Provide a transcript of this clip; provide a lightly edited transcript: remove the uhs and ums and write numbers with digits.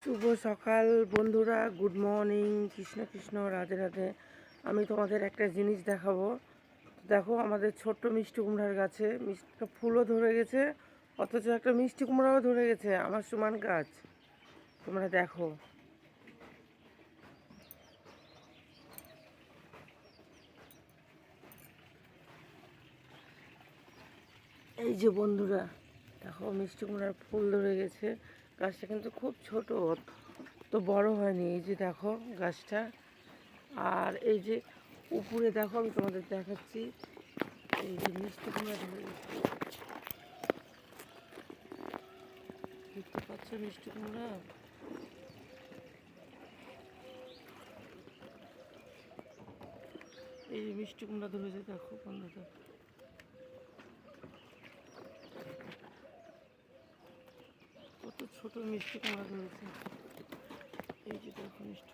শুভ সকাল বন্ধুরা, good morning. Krishna Krishna, Radhe Radhe. আমি তোমাদের একটা জিনিস দেখাবো। দেখো, আমাদের ছোট্ট মিষ্টি কুমড়ার গাছে মিষ্টি ফুলও ধরে গেছে, অথচ একটা মিষ্টি কুমড়াও ধরে গেছে আমার সমান গাছ। তোমরা দেখো, এই যে বন্ধুরা, দেখো মিষ্টি কুমড়ার ফুল ধরে গেছে। গাছটা কিন্তু খুব ছোট, তো বড় হয়নি। এই যে দেখো গাছটা, আর এই যে উপরে দেখো, আমি তোমাদের দেখাচ্ছি। এই যে মিষ্টি কুমড়া ধরে গেছে, দেখতে পাচ্ছ মিষ্টি কুমড়া? এই যে মিষ্টি কুমড়া ধরেছে, দেখো বন্ধুরা, কত ছোট মিষ্টি কুমড়া ধরেছে। এই যে দেখো মিষ্টি